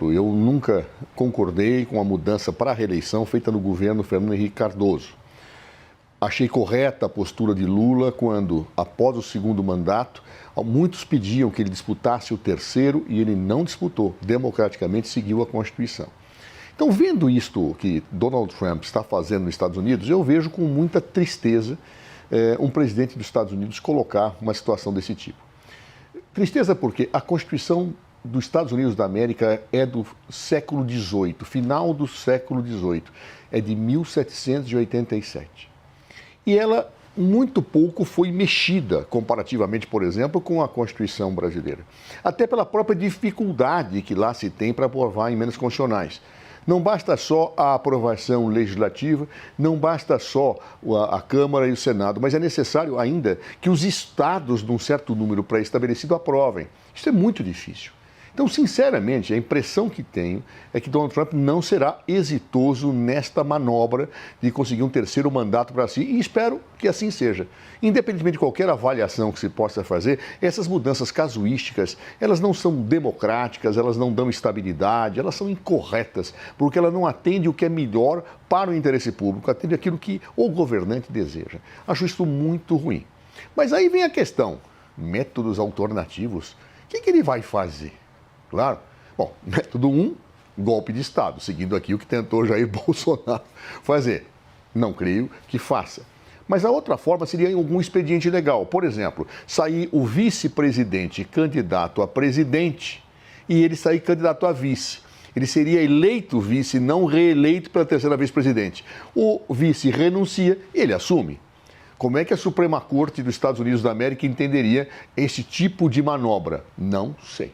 Eu nunca concordei com a mudança para a reeleição feita no governo Fernando Henrique Cardoso. Achei correta a postura de Lula quando, após o segundo mandato, muitos pediam que ele disputasse o terceiro e ele não disputou, democraticamente seguiu a Constituição. Então, vendo isto que Donald Trump está fazendo nos Estados Unidos, eu vejo com muita tristeza um presidente dos Estados Unidos colocar uma situação desse tipo. Tristeza porque a Constituição dos Estados Unidos da América é do século XVIII, final do século XVIII, é de 1787. E ela muito pouco foi mexida, comparativamente, por exemplo, com a Constituição brasileira. Até pela própria dificuldade que lá se tem para aprovar emendas constitucionais. Não basta só a aprovação legislativa, não basta só a Câmara e o Senado, mas é necessário ainda que os estados, de um certo número pré-estabelecido, aprovem. Isso é muito difícil. Então, sinceramente, a impressão que tenho é que Donald Trump não será exitoso nesta manobra de conseguir um terceiro mandato para si, e espero que assim seja. Independentemente de qualquer avaliação que se possa fazer, essas mudanças casuísticas, elas não são democráticas, elas não dão estabilidade, elas são incorretas, porque ela não atende o que é melhor para o interesse público, atende aquilo que o governante deseja. Acho isso muito ruim. Mas aí vem a questão, métodos alternativos, o que ele vai fazer? Claro. Bom, método 1, golpe de Estado, seguindo aqui o que tentou Jair Bolsonaro fazer. Não creio que faça. Mas a outra forma seria em algum expediente legal. Por exemplo, sair o vice-presidente candidato a presidente e ele sair candidato a vice. Ele seria eleito vice, não reeleito pela terceira vez presidente. O vice renuncia, ele assume. Como é que a Suprema Corte dos Estados Unidos da América entenderia esse tipo de manobra? Não sei.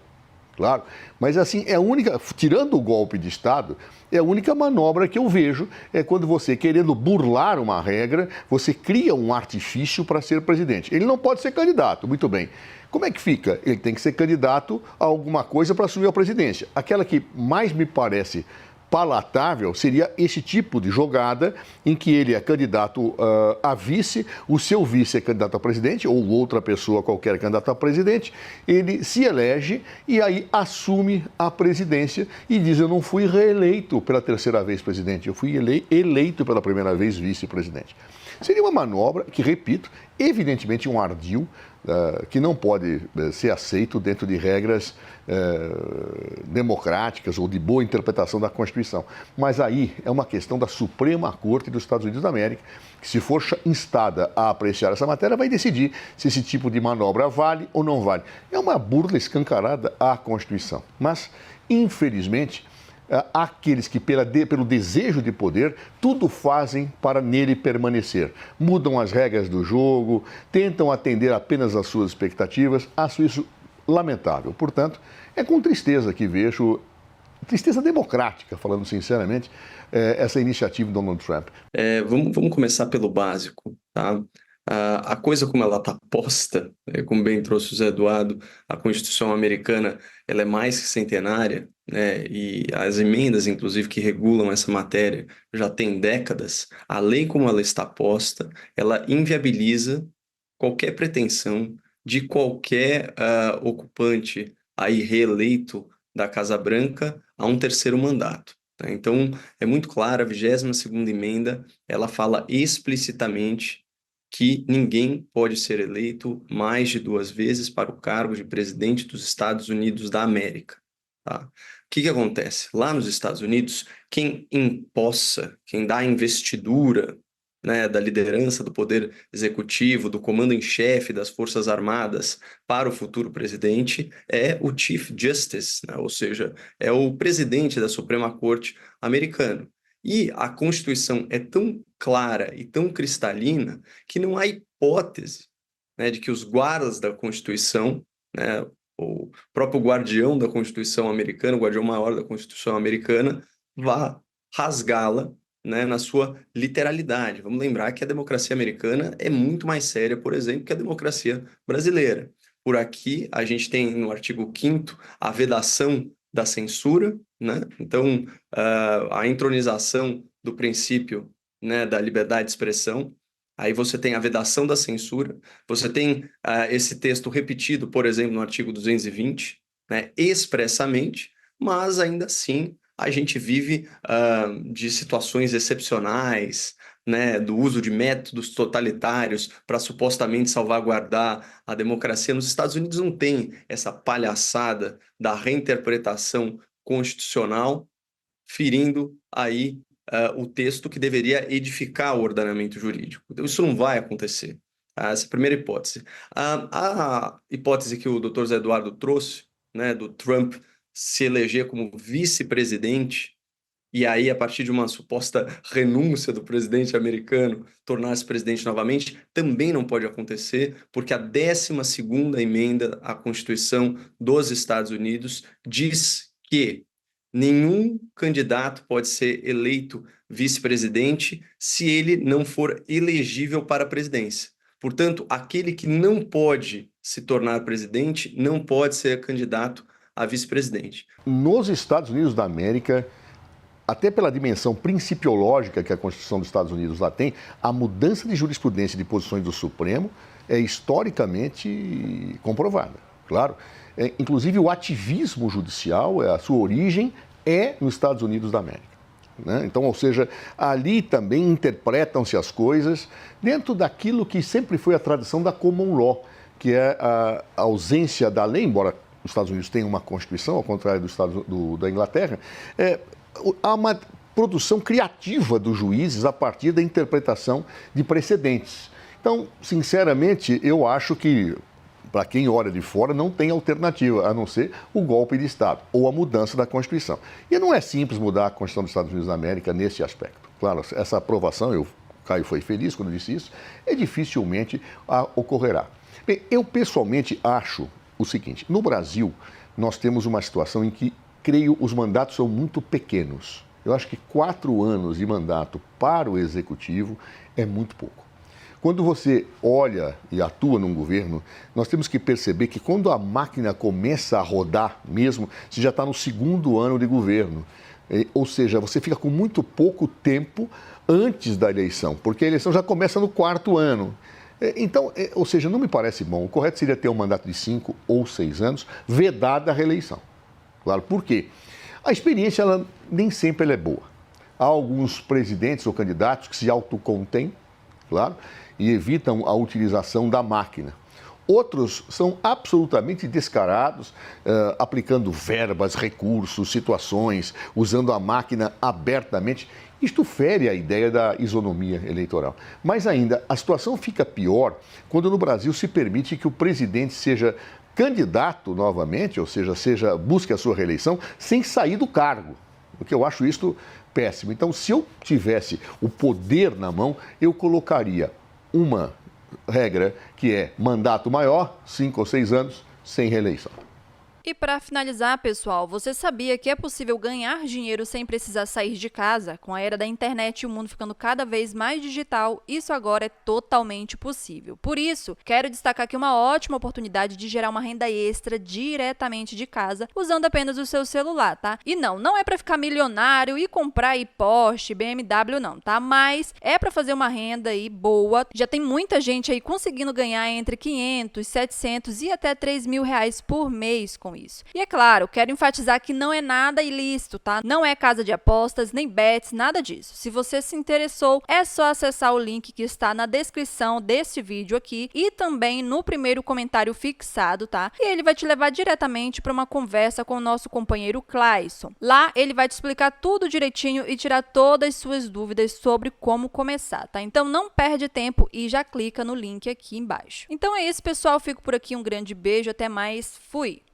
Claro, mas assim, é a única, tirando o golpe de Estado, é a única manobra que eu vejo é quando você, querendo burlar uma regra, você cria um artifício para ser presidente. Ele não pode ser candidato, muito bem. Como é que fica? Ele tem que ser candidato a alguma coisa para assumir a presidência. Aquela que mais me parece palatável seria esse tipo de jogada em que ele é candidato a vice, o seu vice é candidato a presidente, ou outra pessoa qualquer candidato a presidente, ele se elege e aí assume a presidência e diz: eu não fui reeleito pela terceira vez presidente, eu fui eleito pela primeira vez vice-presidente. Seria uma manobra que, repito, evidentemente um ardil, que não pode ser aceito dentro de regras democráticas ou de boa interpretação da Constituição. Mas aí é uma questão da Suprema Corte dos Estados Unidos da América, que, se for instada a apreciar essa matéria, vai decidir se esse tipo de manobra vale ou não vale. É uma burla escancarada à Constituição. Mas, infelizmente, aqueles que, pelo desejo de poder, tudo fazem para nele permanecer. Mudam as regras do jogo, tentam atender apenas às suas expectativas. Acho isso lamentável. Portanto, é com tristeza que vejo, tristeza democrática, falando sinceramente, essa iniciativa de Donald Trump. Vamos começar pelo básico, tá? A coisa como ela está posta, como bem trouxe o Zé Eduardo, a Constituição americana ela é mais que centenária, né? E as emendas, inclusive, que regulam essa matéria já tem décadas. A lei como ela está posta, ela inviabiliza qualquer pretensão de qualquer ocupante aí reeleito da Casa Branca a um terceiro mandato. Tá? Então, é muito claro, a 22ª emenda, ela fala explicitamente que ninguém pode ser eleito mais de 2 vezes para o cargo de presidente dos Estados Unidos da América. Tá? O que acontece? Lá nos Estados Unidos, quem empossa, quem dá a investidura, né, da liderança do poder executivo, do comando em chefe das Forças Armadas para o futuro presidente é o Chief Justice, né, ou seja, é o presidente da Suprema Corte americana. E a Constituição é tão clara e tão cristalina que não há hipótese, né, de que os guardas da Constituição, né, o próprio guardião da Constituição americana, o guardião maior da Constituição americana, vá rasgá-la, né, na sua literalidade. Vamos lembrar que a democracia americana é muito mais séria, por exemplo, que a democracia brasileira. Por aqui, a gente tem no artigo 5º a vedação da censura, né? Então, a entronização do princípio, né, da liberdade de expressão. Aí você tem a vedação da censura, você tem esse texto repetido, por exemplo, no artigo 220, né, expressamente, mas ainda assim a gente vive de situações excepcionais, né, do uso de métodos totalitários para supostamente salvaguardar a democracia. Nos Estados Unidos não tem essa palhaçada da reinterpretação constitucional, ferindo aí o texto que deveria edificar o ordenamento jurídico. Então, isso não vai acontecer. Essa é a primeira hipótese. A hipótese que o Dr. Zé Eduardo trouxe, né, do Trump se eleger como vice-presidente, e aí, a partir de uma suposta renúncia do presidente americano, tornar-se presidente novamente, também não pode acontecer, porque a 12ª emenda à Constituição dos Estados Unidos diz que nenhum candidato pode ser eleito vice-presidente se ele não for elegível para a presidência. Portanto, aquele que não pode se tornar presidente não pode ser candidato a vice-presidente. Nos Estados Unidos da América, até pela dimensão principiológica que a Constituição dos Estados Unidos lá tem, a mudança de jurisprudência de posições do Supremo é historicamente comprovada. Claro, inclusive o ativismo judicial, a sua origem é nos Estados Unidos da América. Né? Então, ou seja, ali também interpretam-se as coisas dentro daquilo que sempre foi a tradição da common law, que é a ausência da lei, embora os Estados Unidos tenham uma Constituição, ao contrário da Inglaterra, há uma produção criativa dos juízes a partir da interpretação de precedentes. Então, sinceramente, eu acho que, para quem olha de fora, não tem alternativa, a não ser o golpe de Estado ou a mudança da Constituição. E não é simples mudar a Constituição dos Estados Unidos da América nesse aspecto. Claro, essa aprovação, o Caio foi feliz quando disse isso, dificilmente ocorrerá. Bem, eu pessoalmente acho o seguinte: no Brasil, nós temos uma situação em que, creio, os mandatos são muito pequenos. Eu acho que 4 anos de mandato para o Executivo é muito pouco. Quando você olha e atua num governo, nós temos que perceber que quando a máquina começa a rodar mesmo, você já está no 2º ano de governo. Ou seja, você fica com muito pouco tempo antes da eleição, porque a eleição já começa no 4º ano. Então, ou seja, não me parece bom. O correto seria ter um mandato de 5 ou 6 anos, vedada a reeleição. Claro, por quê? A experiência, ela nem sempre é boa. Há alguns presidentes ou candidatos que se autocontêm, claro, e evitam a utilização da máquina. Outros são absolutamente descarados, aplicando verbas, recursos, situações, usando a máquina abertamente. Isto fere a ideia da isonomia eleitoral. Mas ainda, a situação fica pior quando no Brasil se permite que o presidente seja candidato novamente, ou seja, busque a sua reeleição, sem sair do cargo. O que eu acho isto péssimo. Então, se eu tivesse o poder na mão, eu colocaria uma regra que é mandato maior, 5 ou 6 anos, sem reeleição. E para finalizar, pessoal, você sabia que é possível ganhar dinheiro sem precisar sair de casa? Com a era da internet e o mundo ficando cada vez mais digital, isso agora é totalmente possível. Por isso, quero destacar aqui uma ótima oportunidade de gerar uma renda extra diretamente de casa, usando apenas o seu celular, tá? E não é para ficar milionário e comprar aí Porsche, BMW não, tá? Mas é para fazer uma renda aí boa. Já tem muita gente aí conseguindo ganhar entre 500, 700 e até 3 mil reais por mês com isso. E é claro, quero enfatizar que não é nada ilícito, tá? Não é casa de apostas, nem bets, nada disso. Se você se interessou, é só acessar o link que está na descrição desse vídeo aqui e também no primeiro comentário fixado, tá? E ele vai te levar diretamente para uma conversa com o nosso companheiro Clayson. Lá ele vai te explicar tudo direitinho e tirar todas as suas dúvidas sobre como começar, tá? Então não perde tempo e já clica no link aqui embaixo. Então é isso, pessoal. Fico por aqui. Um grande beijo. Até mais. Fui!